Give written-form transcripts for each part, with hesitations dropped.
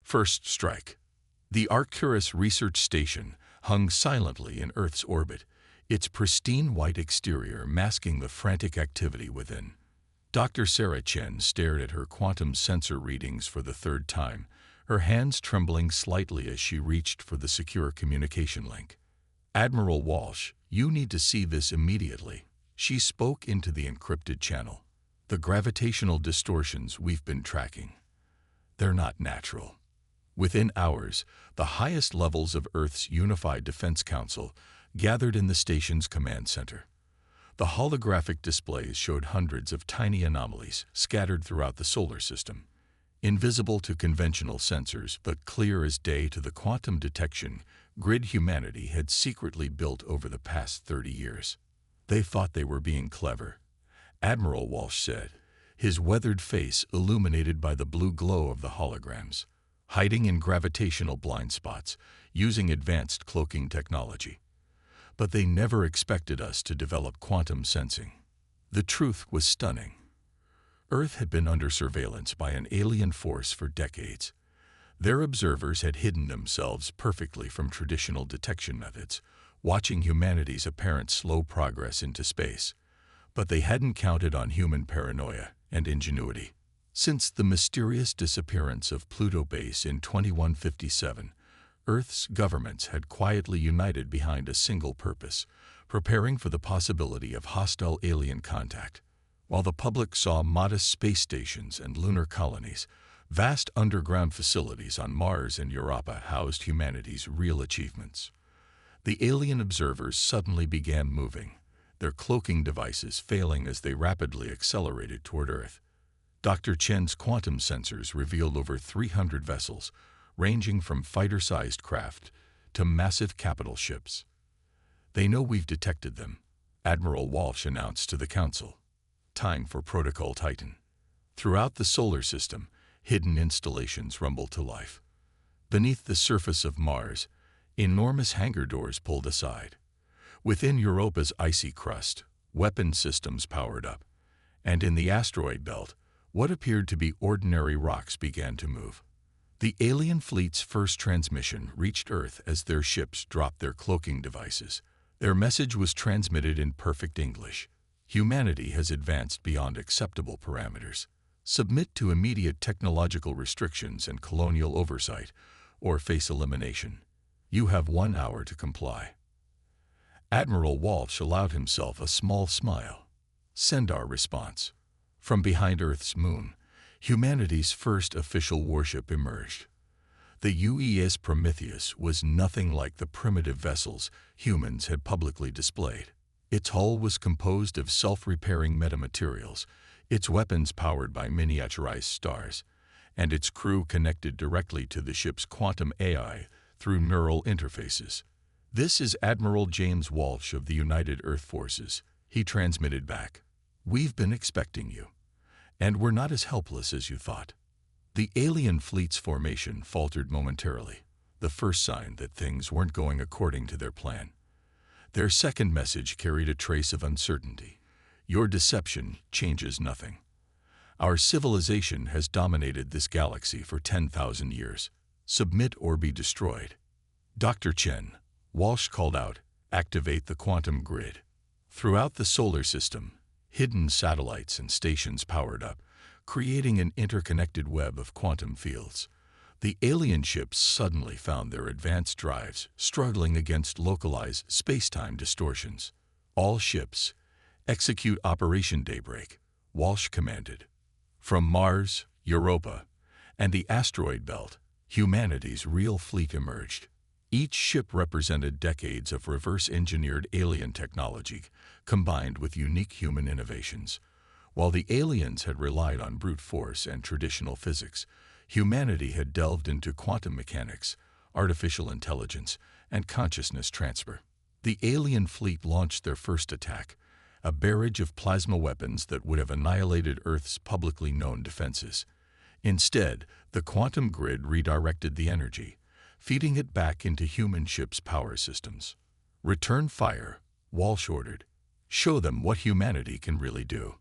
First strike. The Arcturus research station hung silently in Earth's orbit, its pristine white exterior masking the frantic activity within. Dr. Sarah Chen stared at her quantum sensor readings for the third time, her hands trembling slightly as she reached for the secure communication link. "Admiral Walsh, you need to see this immediately," she spoke into the encrypted channel. "The gravitational distortions we've been tracking, they're not natural." Within hours, the highest levels of Earth's Unified Defense Council gathered in the station's command center. The holographic displays showed hundreds of tiny anomalies scattered throughout the solar system, invisible to conventional sensors but clear as day to the quantum detection grid humanity had secretly built over the past 30 years. "They thought they were being clever," Admiral Walsh said, his weathered face illuminated by the blue glow of the holograms, hiding in gravitational blind spots, using advanced cloaking technology. "But they never expected us to develop quantum sensing." The truth was stunning. Earth had been under surveillance by an alien force for decades. Their observers had hidden themselves perfectly from traditional detection methods, watching humanity's apparent slow progress into space. But they hadn't counted on human paranoia and ingenuity. Since the mysterious disappearance of Pluto base in 2157, Earth's governments had quietly united behind a single purpose, preparing for the possibility of hostile alien contact. While the public saw modest space stations and lunar colonies, vast underground facilities on Mars and Europa housed humanity's real achievements. The alien observers suddenly began moving, their cloaking devices failing as they rapidly accelerated toward Earth. Dr. Chen's quantum sensors revealed over 300 vessels, ranging from fighter-sized craft to massive capital ships. "They know we've detected them," Admiral Walsh announced to the Council. "Time for Protocol Titan." Throughout the solar system, hidden installations rumbled to life. Beneath the surface of Mars, enormous hangar doors pulled aside. Within Europa's icy crust, weapon systems powered up. And in the asteroid belt, what appeared to be ordinary rocks began to move. The alien fleet's first transmission reached Earth as their ships dropped their cloaking devices. Their message was transmitted in perfect English. "Humanity has advanced beyond acceptable parameters. Submit to immediate technological restrictions and colonial oversight, or face elimination. You have 1 hour to comply." Admiral Walsh allowed himself a small smile. "Send our response." From behind Earth's moon, humanity's first official warship emerged. The UES Prometheus was nothing like the primitive vessels humans had publicly displayed. Its hull was composed of self-repairing metamaterials, its weapons powered by miniaturized stars, and its crew connected directly to the ship's quantum AI through neural interfaces. "This is Admiral James Walsh of the United Earth Forces," he transmitted back. "We've been expecting you, and we're not as helpless as you thought." The alien fleet's formation faltered momentarily, the first sign that things weren't going according to their plan. Their second message carried a trace of uncertainty. "Your deception changes nothing. Our civilization has dominated this galaxy for 10,000 years. Submit or be destroyed." "Dr. Chen," Walsh called out, "activate the quantum grid." Throughout the solar system, hidden satellites and stations powered up, creating an interconnected web of quantum fields. The alien ships suddenly found their advanced drives struggling against localized space-time distortions. "All ships, execute Operation Daybreak," Walsh commanded. From Mars, Europa, and the asteroid belt, humanity's real fleet emerged. Each ship represented decades of reverse-engineered alien technology combined with unique human innovations. While the aliens had relied on brute force and traditional physics, humanity had delved into quantum mechanics, artificial intelligence, and consciousness transfer. The alien fleet launched their first attack, a barrage of plasma weapons that would have annihilated Earth's publicly known defenses. Instead, the quantum grid redirected the energy, feeding it back into human ships' power systems. "Return fire," Walsh ordered. "Show them what humanity can really do."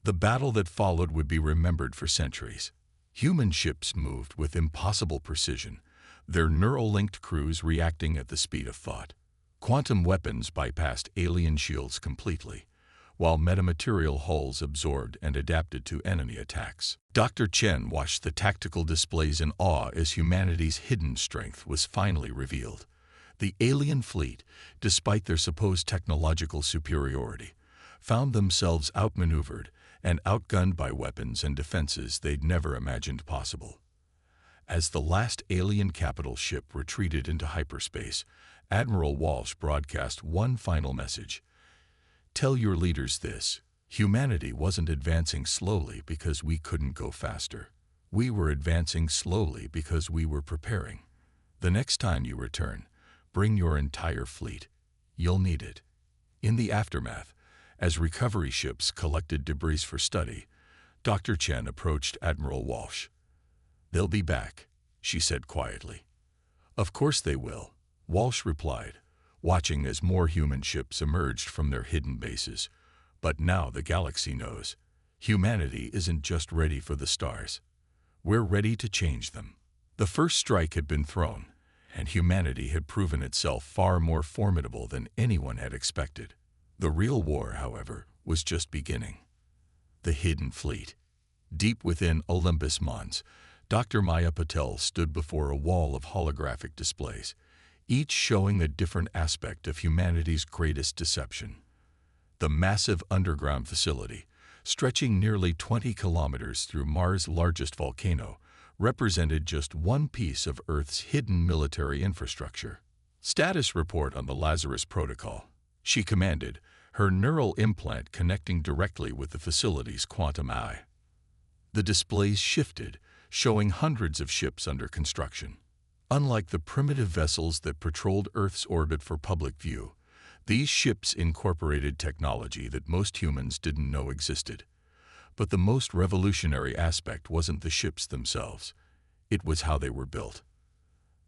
The battle that followed would be remembered for centuries. Human ships moved with impossible precision, their neural-linked crews reacting at the speed of thought. Quantum weapons bypassed alien shields completely, while metamaterial hulls absorbed and adapted to enemy attacks. Dr. Chen watched the tactical displays in awe as humanity's hidden strength was finally revealed. The alien fleet, despite their supposed technological superiority, found themselves outmaneuvered and outgunned by weapons and defenses they'd never imagined possible. As the last alien capital ship retreated into hyperspace, Admiral Walsh broadcast one final message. Tell your leaders this: humanity wasn't advancing slowly because we couldn't go faster. We were advancing slowly because we were preparing. The next time you return, bring your entire fleet. You'll need it. In the aftermath, as recovery ships collected debris for study, Dr. Chen approached Admiral Walsh. "They'll be back," she said quietly. "Of course they will," Walsh replied, watching as more human ships emerged from their hidden bases. "But now the galaxy knows. Humanity isn't just ready for the stars. We're ready to change them." The first strike had been thrown, and humanity had proven itself far more formidable than anyone had expected. The real war, however, was just beginning. The Hidden Fleet. Deep within Olympus Mons, Dr. Maya Patel stood before a wall of holographic displays, each showing a different aspect of humanity's greatest deception. The massive underground facility, stretching nearly 20 kilometers through Mars' largest volcano, represented just one piece of Earth's hidden military infrastructure. "Status report on the Lazarus Protocol," she commanded, her neural implant connecting directly with the facility's quantum eye. The displays shifted, showing hundreds of ships under construction. Unlike the primitive vessels that patrolled Earth's orbit for public view, these ships incorporated technology that most humans didn't know existed. But the most revolutionary aspect wasn't the ships themselves. It was how they were built.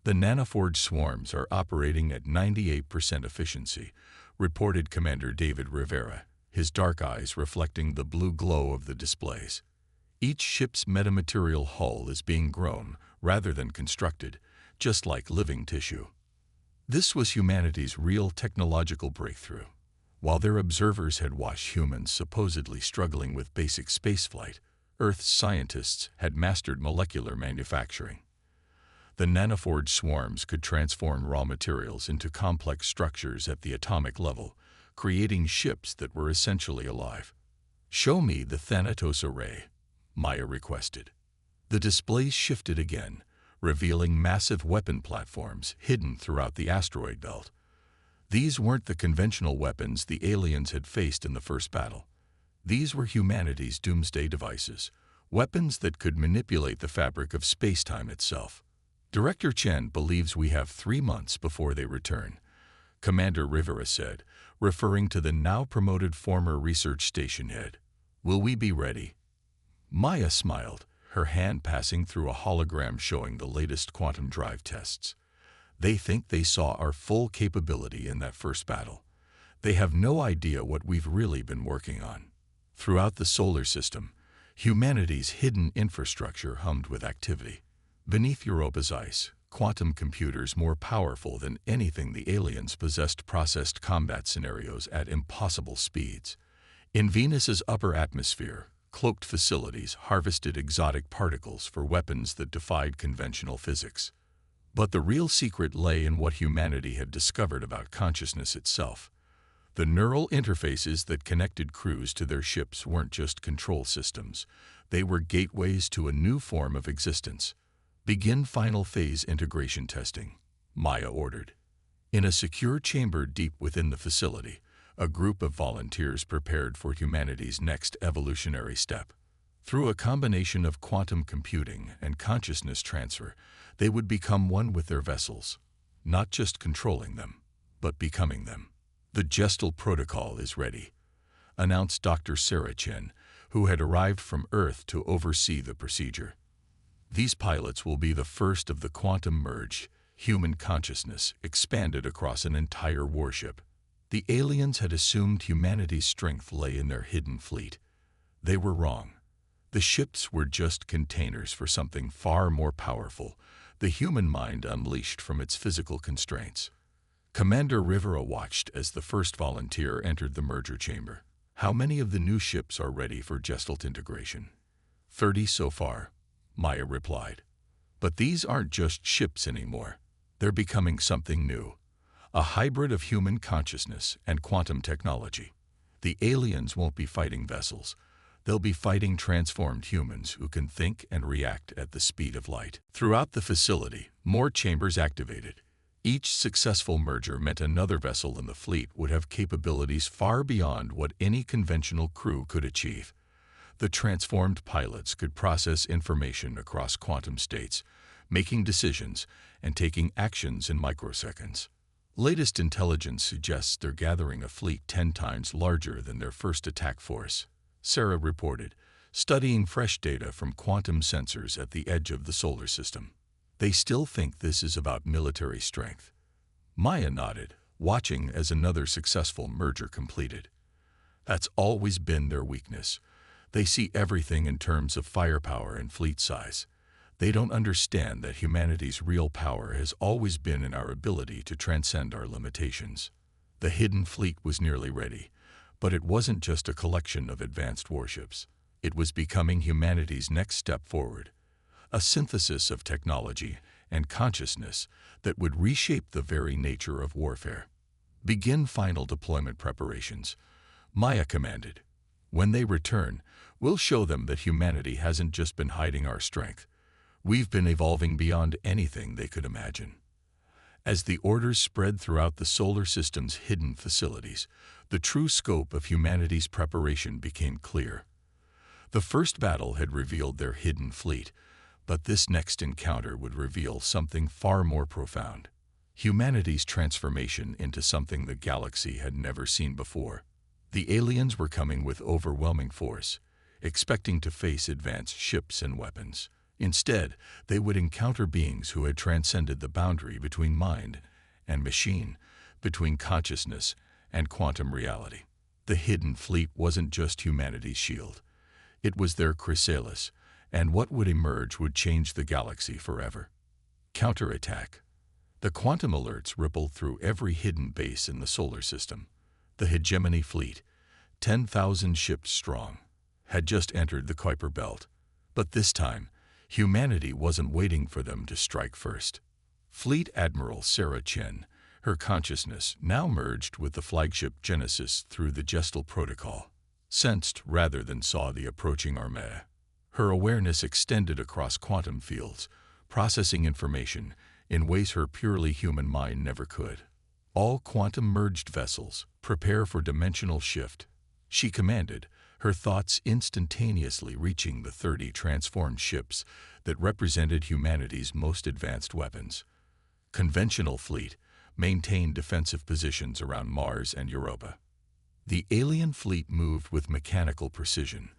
The nanoforged swarms are operating at 98% efficiency, reported Commander David Rivera, his dark eyes reflecting the blue glow of the displays. Each ship's metamaterial hull is being grown rather than constructed, just like living tissue. This was humanity's real technological breakthrough. While their observers had watched humans supposedly struggling with basic spaceflight, Earth's scientists had mastered molecular manufacturing. The nanoforged swarms could transform raw materials into complex structures at the atomic level, creating ships that were essentially alive. "Show me the Thanatos array," Maya requested. The displays shifted again, revealing massive weapon platforms hidden throughout the asteroid belt. These weren't the conventional weapons the aliens had faced in the first battle. These were humanity's doomsday devices, weapons that could manipulate the fabric of space-time itself. "Director Chen believes we have 3 months before they return," Commander Rivera said, referring to the now-promoted former research station head. "Will we be ready?" Maya smiled, her hand passing through a hologram showing the latest quantum drive tests. "They think they saw our full capability in that first battle. They have no idea what we've really been working on." Throughout the solar system, humanity's hidden infrastructure hummed with activity. Beneath Europa's ice, quantum computers more powerful than anything the aliens possessed processed combat scenarios at impossible speeds. In Venus's upper atmosphere, cloaked facilities harvested exotic particles for weapons that defied conventional physics. But the real secret lay in what humanity had discovered about consciousness itself. The neural interfaces that connected crews to their ships weren't just control systems. They were gateways to a new form of existence. "Begin final phase integration testing," Maya ordered. In a secure chamber deep within the facility, a group of volunteers prepared for humanity's next evolutionary step. Through a combination of quantum computing and consciousness transfer, they would become one with their vessels, not just controlling them, but becoming them. "The Gestal Protocol is ready," announced Dr. Sarah Chen, who had arrived from Earth to oversee the procedure. "These pilots will be the first of the quantum-merged human consciousness expanded across an entire warship." The aliens had assumed humanity's strength lay in their hidden fleet. They were wrong. The ships were just containers for something far more powerful, the human mind unleashed from its physical constraints. Commander Rivera watched as the first volunteer entered the merger chamber. How many of the new ships are ready for Gestalt integration? 30 so far, Maya replied. But these aren't just ships anymore. They're becoming something new. A hybrid of human consciousness and quantum technology. The aliens won't be fighting vessels. They'll be fighting transformed humans who can think and react at the speed of light. Throughout the facility, more chambers activated. Each successful merger meant another vessel in the fleet would have capabilities far beyond what any conventional crew could achieve. The transformed pilots could process information across quantum states, making decisions and taking actions in microseconds. Latest intelligence suggests they're gathering a fleet 10 times larger than their first attack force, Sarah reported, studying fresh data from quantum sensors at the edge of the solar system. They still think this is about military strength. Maya nodded, watching as another successful merger completed. That's always been their weakness. They see everything in terms of firepower and fleet size. They don't understand that humanity's real power has always been in our ability to transcend our limitations. The hidden fleet was nearly ready, but it wasn't just a collection of advanced warships. It was becoming humanity's next step forward, a synthesis of technology and consciousness that would reshape the very nature of warfare. Begin final deployment preparations, Maya commanded. When they return, we'll show them that humanity hasn't just been hiding our strength. We've been evolving beyond anything they could imagine. As the orders spread throughout the solar system's hidden facilities, the true scope of humanity's preparation became clear. The first battle had revealed their hidden fleet, but this next encounter would reveal something far more profound. Humanity's transformation into something the galaxy had never seen before. The aliens were coming with overwhelming force, expecting to face advanced ships and weapons. Instead, they would encounter beings who had transcended the boundary between mind and machine, between consciousness and quantum reality. The hidden fleet wasn't just humanity's shield. It was their chrysalis, and what would emerge would change the galaxy forever. Counterattack. The quantum alerts rippled through every hidden base in the solar system. The Hegemony fleet, 10,000 ships strong, had just entered the Kuiper Belt. But this time, humanity wasn't waiting for them to strike first. Fleet Admiral Sarah Chen, her consciousness now merged with the flagship Genesis through the Gestalt protocol, sensed rather than saw the approaching armée. Her awareness extended across quantum fields, processing information in ways her purely human mind never could. All quantum-merged vessels, prepare for dimensional shift, she commanded, her thoughts instantaneously reaching the 30 transformed ships that represented humanity's most advanced weapons. Conventional fleet maintained defensive positions around Mars and Europa. The alien fleet moved with mechanical precision,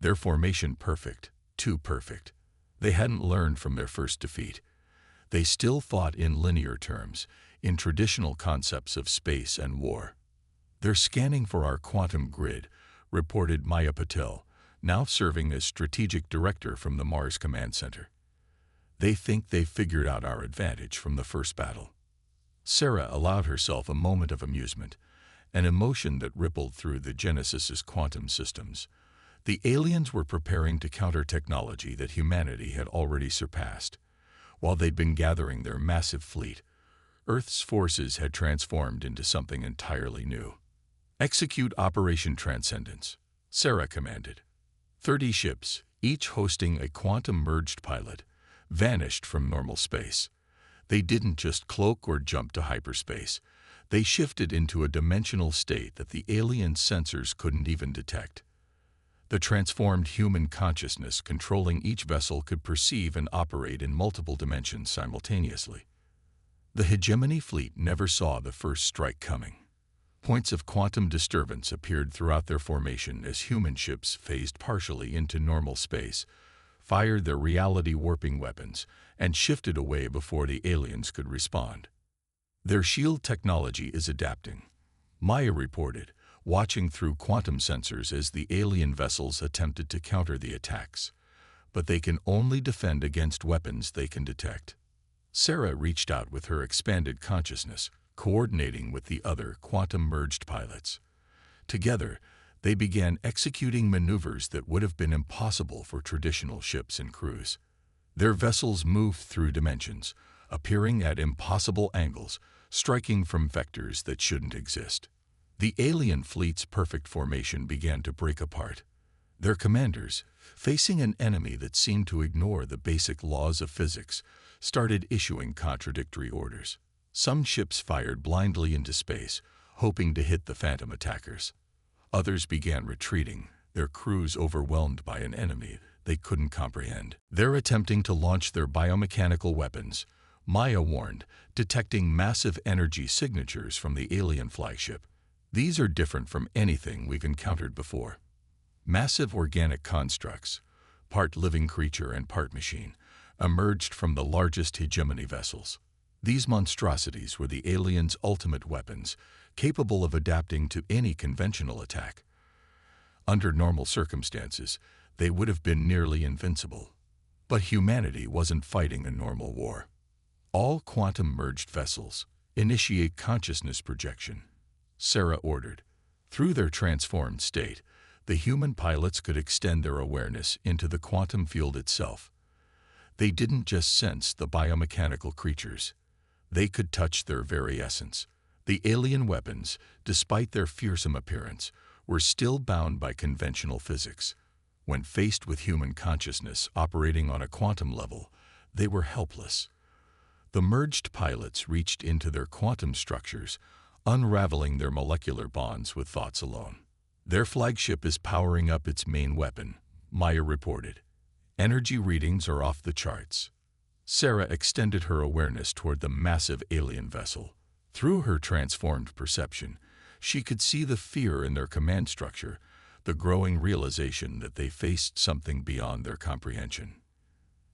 their formation perfect, too perfect. They hadn't learned from their first defeat. They still fought in linear terms, in traditional concepts of space and war. They're scanning for our quantum grid, reported Maya Patel, now serving as strategic director from the Mars Command Center. They think they've figured out our advantage from the first battle. Sarah allowed herself a moment of amusement, an emotion that rippled through the Genesis's quantum systems. The aliens were preparing to counter technology that humanity had already surpassed. While they'd been gathering their massive fleet, Earth's forces had transformed into something entirely new. Execute Operation Transcendence, Sarah commanded. 30 ships, each hosting a quantum-merged pilot, vanished from normal space. They didn't just cloak or jump to hyperspace. They shifted into a dimensional state that the alien sensors couldn't even detect. The transformed human consciousness controlling each vessel could perceive and operate in multiple dimensions simultaneously. The Hegemony fleet never saw the first strike coming. Points of quantum disturbance appeared throughout their formation as human ships phased partially into normal space, fired their reality-warping weapons, and shifted away before the aliens could respond. Their shield technology is adapting, Maya reported, watching through quantum sensors as the alien vessels attempted to counter the attacks. But they can only defend against weapons they can detect. Sarah reached out with her expanded consciousness, coordinating with the other quantum-merged pilots. Together, they began executing maneuvers that would have been impossible for traditional ships and crews. Their vessels moved through dimensions, appearing at impossible angles, striking from vectors that shouldn't exist. The alien fleet's perfect formation began to break apart. Their commanders, facing an enemy that seemed to ignore the basic laws of physics, started issuing contradictory orders. Some ships fired blindly into space, hoping to hit the phantom attackers. Others began retreating, their crews overwhelmed by an enemy they couldn't comprehend. They're attempting to launch their biomechanical weapons, Maya warned, detecting massive energy signatures from the alien flagship. These are different from anything we've encountered before. Massive organic constructs, part living creature and part machine, emerged from the largest hegemony vessels. These monstrosities were the aliens' ultimate weapons, capable of adapting to any conventional attack. Under normal circumstances, they would have been nearly invincible. But humanity wasn't fighting a normal war. All quantum-merged vessels initiate consciousness projection, Sarah ordered. Through their transformed state, the human pilots could extend their awareness into the quantum field itself. They didn't just sense the biomechanical creatures. They could touch their very essence. The alien weapons, despite their fearsome appearance, were still bound by conventional physics. When faced with human consciousness operating on a quantum level, they were helpless. The merged pilots reached into their quantum structures, unraveling their molecular bonds with thoughts alone. Their flagship is powering up its main weapon, Maya reported. Energy readings are off the charts. Sarah extended her awareness toward the massive alien vessel. Through her transformed perception, she could see the fear in their command structure, the growing realization that they faced something beyond their comprehension.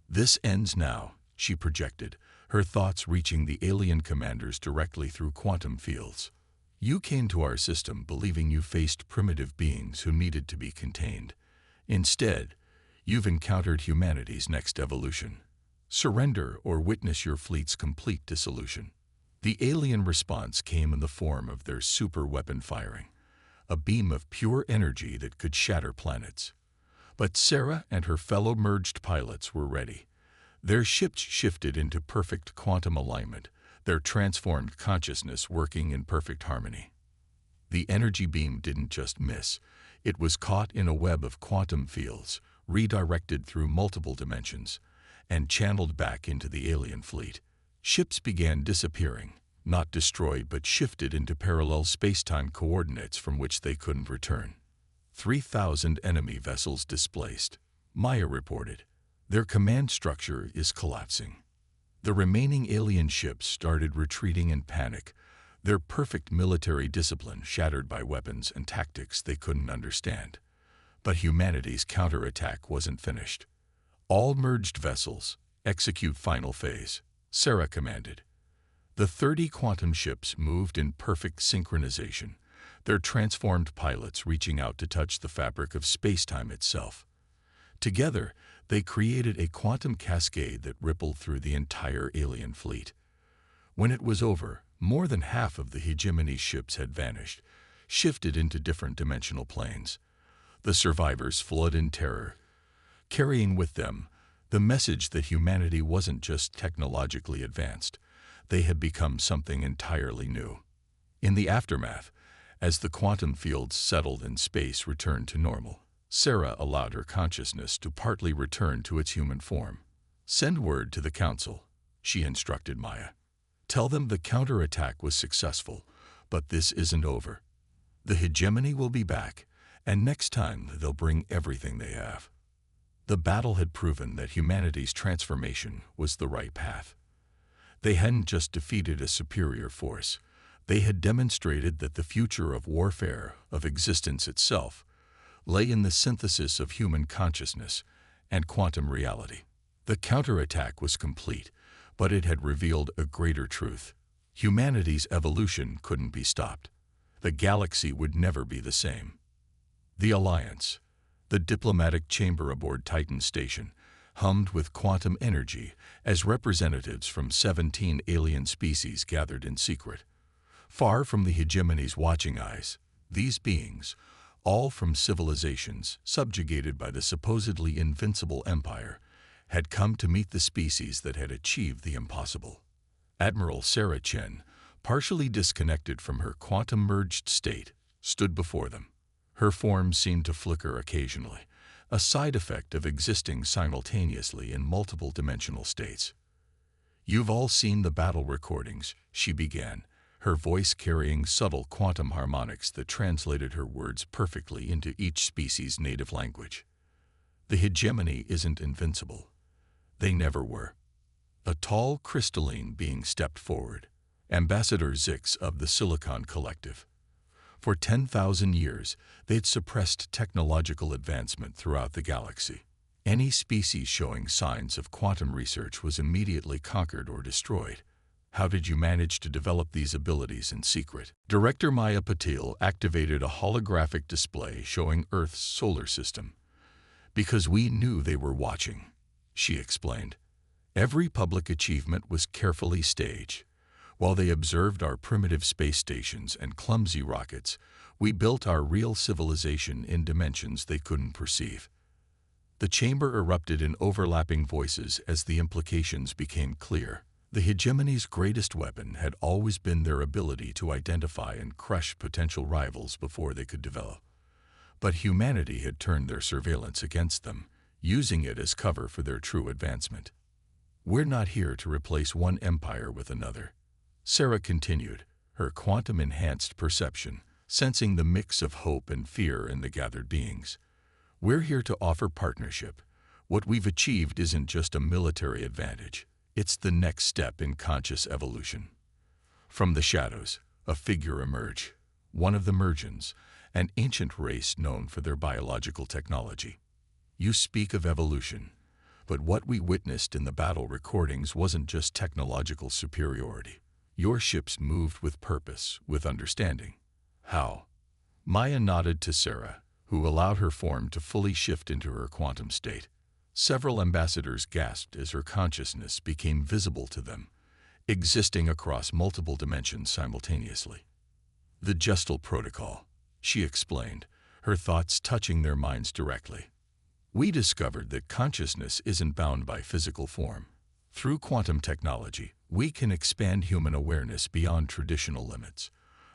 "This ends now," she projected, her thoughts reaching the alien commanders directly through quantum fields. "You came to our system believing you faced primitive beings who needed to be contained. Instead, you've encountered humanity's next evolution. Surrender or witness your fleet's complete dissolution." The alien response came in the form of their super weapon firing, a beam of pure energy that could shatter planets. But Sarah and her fellow merged pilots were ready. Their ships shifted into perfect quantum alignment, their transformed consciousness working in perfect harmony. The energy beam didn't just miss. It was caught in a web of quantum fields, redirected through multiple dimensions, and channeled back into the alien fleet. Ships began disappearing, not destroyed but shifted into parallel space-time coordinates from which they couldn't return. 3,000 enemy vessels displaced, Maya reported. Their command structure is collapsing. The remaining alien ships started retreating in panic, their perfect military discipline shattered by weapons and tactics they couldn't understand. But humanity's counterattack wasn't finished. "All merged vessels, execute final phase," Sarah commanded. The 30 quantum ships moved in perfect synchronization, their transformed pilots reaching out to touch the fabric of space-time itself. Together, they created a quantum cascade that rippled through the entire alien fleet. When it was over, more than half of the hegemony ships had vanished, shifted into different dimensional planes. The survivors fled in terror, carrying with them the message that humanity wasn't just technologically advanced. They had become something entirely new. In the aftermath, as the quantum fields settled and space returned to normal, Sarah allowed her consciousness to partly return to its human form. "Send word to the Council," she instructed Maya. "Tell them the counterattack was successful, but this isn't over. The hegemony will be back, and next time they'll bring everything they have." The battle had proven that humanity's transformation was the right path. They hadn't just defeated a superior force. They had demonstrated that the future of warfare, of existence itself, lay in the synthesis of human consciousness and quantum reality. The counterattack was complete, but it had revealed a greater truth. Humanity's evolution couldn't be stopped. The galaxy would never be the same. The Alliance, the diplomatic chamber aboard Titan Station, hummed with quantum energy as representatives from 17 alien species gathered in secret. Far from the hegemony's watching eyes, these beings, all from civilizations subjugated by the supposedly invincible empire, had come to meet the species that had achieved the impossible. Admiral Sarah Chen, partially disconnected from her quantum-merged state, stood before them. Her form seemed to flicker occasionally, a side effect of existing simultaneously in multiple dimensional states. "You've all seen the battle recordings," she began, her voice carrying subtle quantum harmonics that translated her words perfectly into each species' native language. "The hegemony isn't invincible. They never were." A tall, crystalline being stepped forward, Ambassador Zix of the Silicon Collective. For 10,000 years, they'd suppressed technological advancement throughout the galaxy. Any species showing signs of quantum research was immediately conquered or destroyed. "How did you manage to develop these abilities in secret?" Director Maya Patil activated a holographic display showing Earth's solar system. "Because we knew they were watching," she explained. "Every public achievement was carefully staged. While they observed our primitive space stations and clumsy rockets, we built our real civilization in dimensions they couldn't perceive." The chamber erupted in overlapping voices as the implications became clear. The hegemony's greatest weapon had always been their ability to identify and crush potential rivals before they could develop. But humanity had turned their surveillance against them, using it as cover for their true advancement. "We're not here to replace one empire with another," Sarah continued, her quantum-enhanced perception sensing the mix of hope and fear in the gathered beings. "We're here to offer partnership. What we've achieved isn't just a military advantage. It's the next step in conscious evolution." From the shadows, a figure emerged, one of the Mergens, an ancient race known for their biological technology. "You speak of evolution, but what we witnessed in the battle recordings wasn't just technological superiority. Your ships moved with purpose, with understanding." "How?" Maya nodded to Sarah, who allowed her form to fully shift into her quantum state. Several ambassadors gasped as her consciousness became visible to them, existing across multiple dimensions simultaneously. "The Gestal Protocol," she explained, her thoughts touching their minds directly. "We discovered that consciousness isn't bound by physical form. Through quantum technology, we can expand human awareness beyond traditional limits.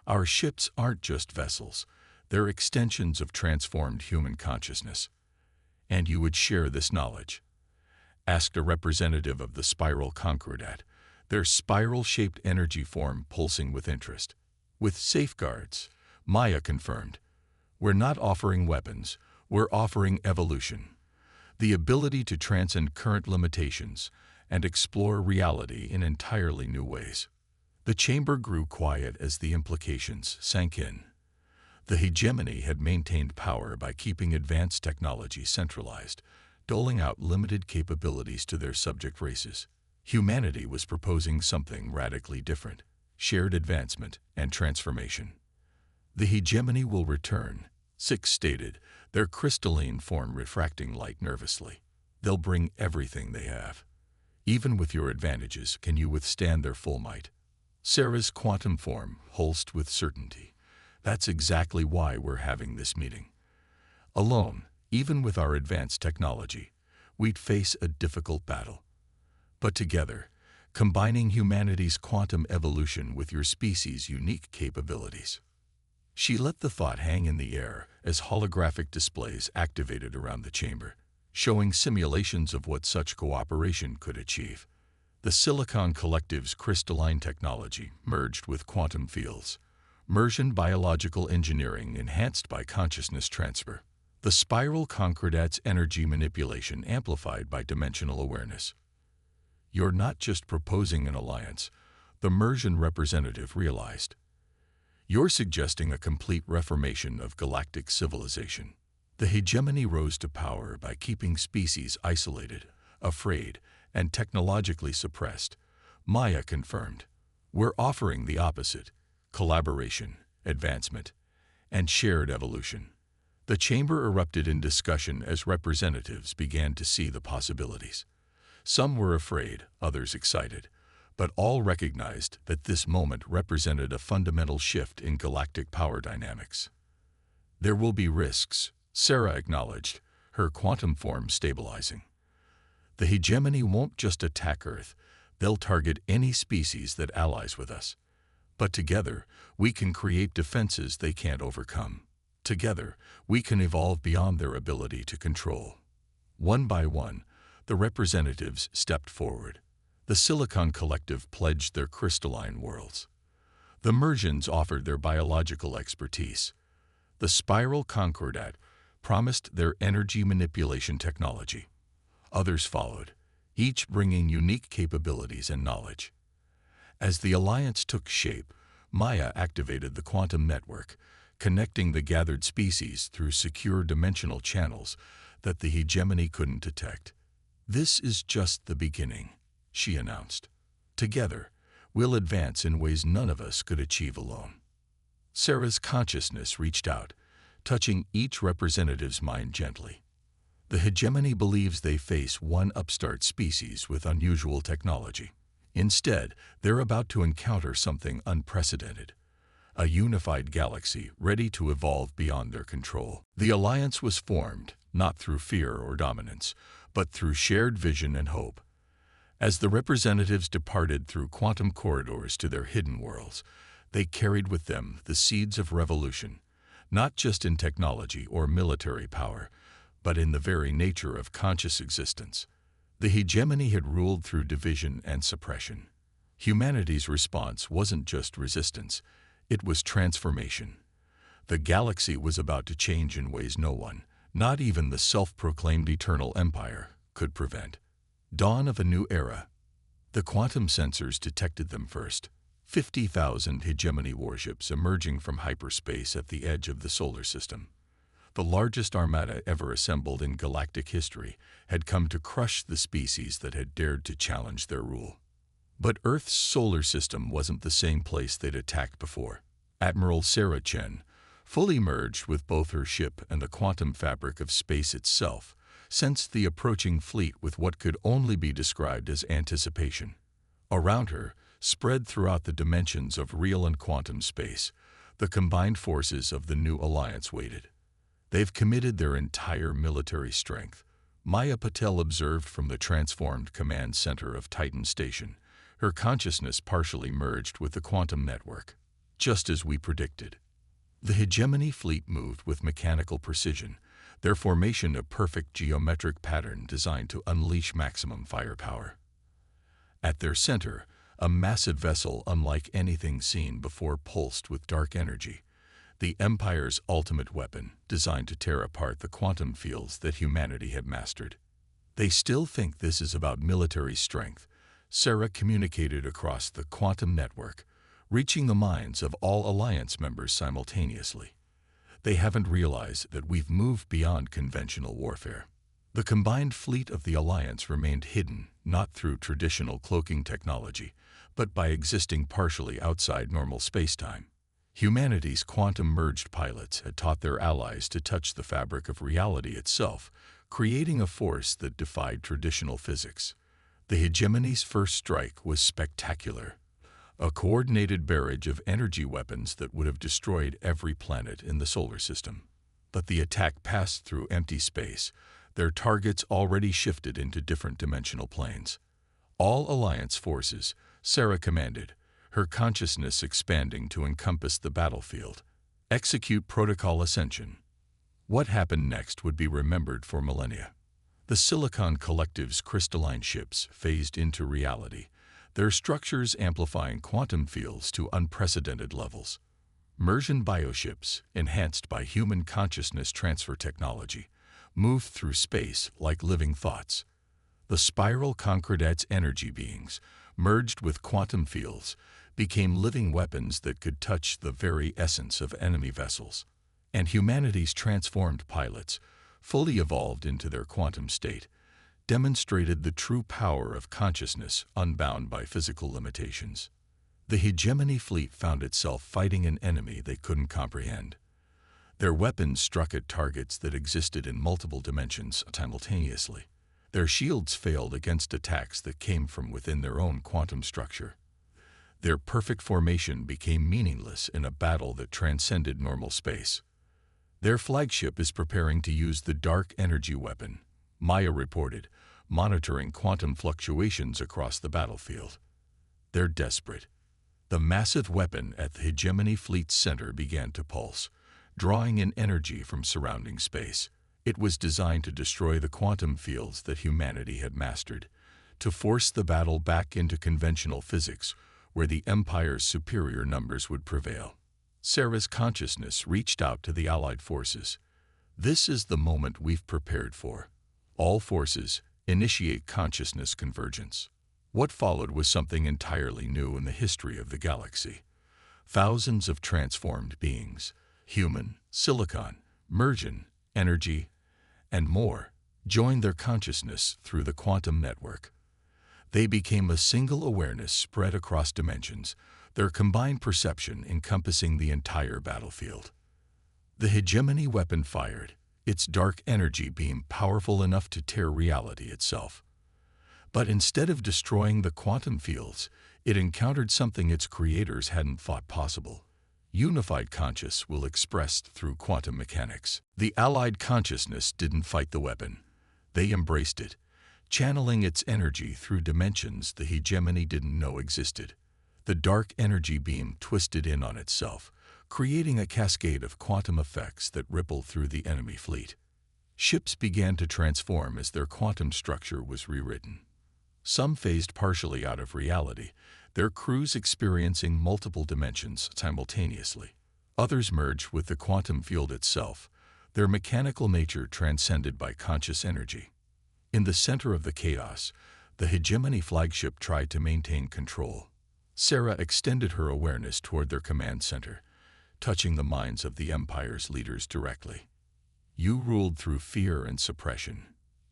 Our ships aren't just vessels, they're extensions of transformed human consciousness." "And you would share this knowledge?" asked a representative of the Spiral Concordat, their spiral-shaped energy form pulsing with interest. "With safeguards," Maya confirmed. "We're not offering weapons, we're offering evolution. The ability to transcend current limitations and explore reality in entirely new ways." The chamber grew quiet as the implications sank in. The hegemony had maintained power by keeping advanced technology centralized, doling out limited capabilities to their subject races. Humanity was proposing something radically different: shared advancement and transformation. "The hegemony will return," Zix stated, their crystalline form refracting light nervously. "They'll bring everything they have. Even with your advantages, can you withstand their full might?" Sarah's quantum form pulsed with certainty. "That's exactly why we're having this meeting. Alone, even with our advanced technology, we'd face a difficult battle. But together, combining humanity's quantum evolution with your species' unique capabilities." She let the thought hang in the air as holographic displays activated around the chamber, showing simulations of what such cooperation could achieve. The Silicon Collective's crystalline technology merged with quantum fields, Mergen biological engineering enhanced by consciousness transfer, the Spiral Concordat's energy manipulation amplified by dimensional awareness. "You're not just proposing an alliance," the Mergen representative realized. "You're suggesting a complete reformation of galactic civilization." The hegemony rose to power by keeping species isolated, afraid, and technologically suppressed, Maya confirmed. "We're offering the opposite: collaboration, advancement, and shared evolution. The chamber erupted in discussion as representatives began to see the possibilities. Some were afraid, others excited, but all recognized that this moment represented a fundamental shift in galactic power dynamics. There will be risks, Sarah acknowledged, her quantum form stabilizing. The hegemony won't just attack Earth, they'll target any species that allies with us. But together, we can create defenses they can't overcome. Together, we can evolve beyond their ability to control. One by one, the representatives stepped forward. The Silicon Collective pledged their crystalline worlds. The Mergens offered their biological expertise. The Spiral Concordat promised their energy manipulation technology. Others followed, each bringing unique capabilities and knowledge. As the alliance took shape, Maya activated the quantum network, connecting the gathered species through secure dimensional channels that the hegemony couldn't detect. "This is just the beginning," she announced. "Together, we'll advance in ways none of us could achieve alone." Sarah's consciousness reached out, touching each representative's mind gently. The hegemony believes they face one upstart species with unusual technology. Instead, they're about to encounter something unprecedented. A unified galaxy ready to evolve beyond their control. The alliance was formed, not through fear or dominance, but through shared vision and hope. As the representatives departed through quantum corridors to their hidden worlds, they carried with them the seeds of revolution, not just in technology or military power, but in the very nature of conscious existence. The hegemony had ruled through division and suppression. Humanity's response wasn't just resistance, it was transformation. The galaxy was about to change in ways no one, not even the self-proclaimed eternal empire, could prevent. Dawn of a new era. The quantum sensors detected them first. 50,000 hegemony warships emerging from hyperspace at the edge of the solar system. The largest armada ever assembled in galactic history had come to crush the species that had dared to challenge their rule. But Earth's solar system wasn't the same place they'd attacked before. Admiral Sarah Chen, fully merged with both her ship and the quantum fabric of space itself, sensed the approaching fleet with what could only be described as anticipation. Around her, spread throughout the dimensions of real and quantum space, the combined forces of the new alliance waited. They've committed their entire military strength, Maya Patel observed from the transformed command center of Titan Station, her consciousness partially merged with the quantum network. Just as we predicted. The hegemony fleet moved with mechanical precision, their formation a perfect geometric pattern designed to unleash maximum firepower. At their center, a massive vessel unlike anything seen before pulsed with dark energy, the Empire's ultimate weapon designed to tear apart the quantum fields that humanity had mastered. They still think this is about military strength, Sarah communicated across the quantum network, reaching the minds of all Alliance members simultaneously. They haven't realized that we've moved beyond conventional warfare. The combined fleet of the Alliance remained hidden, not through traditional cloaking technology, but by existing partially outside normal spacetime. Humanity's quantum-merged pilots had taught their allies to touch the fabric of reality itself, creating a force that defied traditional physics. The hegemony's first strike was spectacular. A coordinated barrage of energy weapons that would have destroyed every planet in the solar system. But the attack passed through empty space, their targets already shifted into different dimensional planes. All Alliance forces, Sarah commanded, her consciousness expanding to encompass the battlefield. Execute Protocol Ascension. What happened next would be remembered for millennia. The Silicon Collective's crystalline ships phased into reality, their structures amplifying quantum fields to unprecedented levels. Mergen bioships, enhanced by human consciousness transfer technology, moved through space like living thoughts. The Spiral Concordat's energy beings, merged with quantum fields, became living weapons that could touch the very essence of enemy vessels. And humanity's transformed pilots, fully evolved into their quantum state, demonstrated the true power of consciousness unbound by physical limitations. The Hegemony fleet found itself fighting an enemy they couldn't comprehend. Their weapons struck at targets that existed in multiple dimensions simultaneously. Their shields failed against attacks that came from within their own quantum structure. Their perfect formation became meaningless in a battle that transcended normal space. Their flagship is preparing to use the dark energy weapon, Maya reported, monitoring quantum fluctuations across the battlefield. They're desperate. The massive weapon at the Hegemony fleet's center began to pulse, drawing in energy from surrounding space. It was designed to destroy the quantum fields that humanity had mastered, to force the battle back into conventional physics, where the Empire's superior numbers would prevail. Sarah's consciousness reached out to the Allied forces. This is the moment we've prepared for. All forces, initiate consciousness convergence. What followed was something entirely new in the history of the galaxy. Thousands of transformed beings, human, silicon, mergen, energy, and more, joined their consciousness through the quantum network. They became a single awareness spread across dimensions, their combined perception encompassing the entire battlefield. The Hegemony weapon fired, its dark energy beam powerful enough to tear reality itself. But instead of destroying the quantum fields, it encountered something its creators hadn't thought possible. Unified conscious will expressed through quantum mechanics. The Allied consciousness didn't fight the weapon. They embraced it, channeling its energy through dimensions the Hegemony didn't know existed. The dark energy beam twisted in on itself, creating a cascade of quantum effects that rippled through the enemy fleet. Ships began to transform as their quantum structure was rewritten. Some phased partially out of reality, their crews experiencing multiple dimensions simultaneously. Others merged with the quantum field itself, their mechanical nature transcended by conscious energy. In the center of the chaos, the Hegemony flagship tried to maintain control. Sarah extended her awareness toward their command center, touching the minds of the Empire's leaders directly. You ruled through fear and suppression.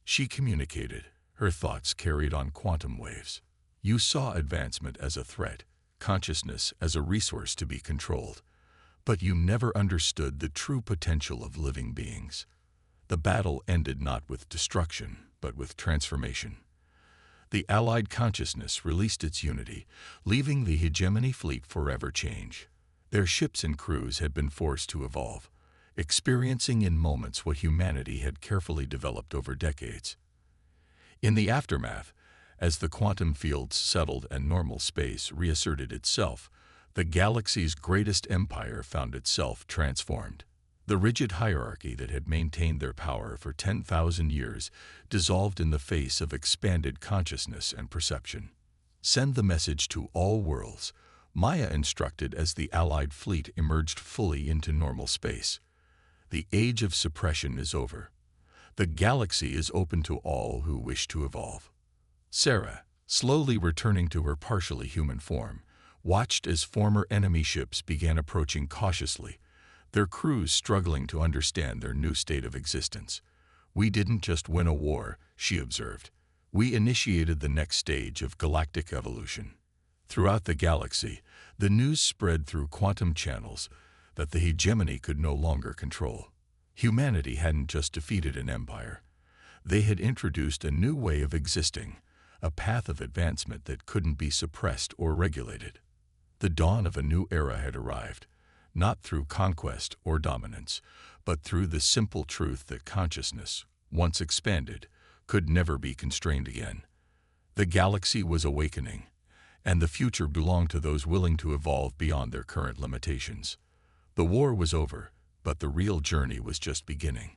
She communicated, her thoughts carried on quantum waves. You saw advancement as a threat, consciousness as a resource to be controlled. But you never understood the true potential of living beings. The battle ended not with destruction, but with transformation. The Allied consciousness released its unity, leaving the Hegemony fleet forever changed. Their ships and crews had been forced to evolve, experiencing in moments what humanity had carefully developed over decades. In the aftermath, as the quantum fields settled and normal space reasserted itself, the galaxy's greatest empire found itself transformed. The rigid hierarchy that had maintained their power for 10,000 years dissolved in the face of expanded consciousness and perception. Send the message to all worlds, Maya instructed as the Allied fleet emerged fully into normal space. The age of suppression is over. The galaxy is open to all who wish to evolve. Sarah, slowly returning to her partially human form, watched as former enemy ships began approaching cautiously, their crews struggling to understand their new state of existence. We didn't just win a war, she observed. We initiated the next stage of galactic evolution. Throughout the galaxy, the news spread through quantum channels that the Hegemony could no longer control. Humanity hadn't just defeated an empire. They had introduced a new way of existing, a path of advancement that couldn't be suppressed or regulated. The dawn of a new era had arrived, not through conquest or dominance, but through the simple truth that consciousness, once expanded, could never be constrained again. The galaxy was awakening, and the future belonged to those willing to evolve beyond their current limitations. The war was over, but the real journey was just beginning.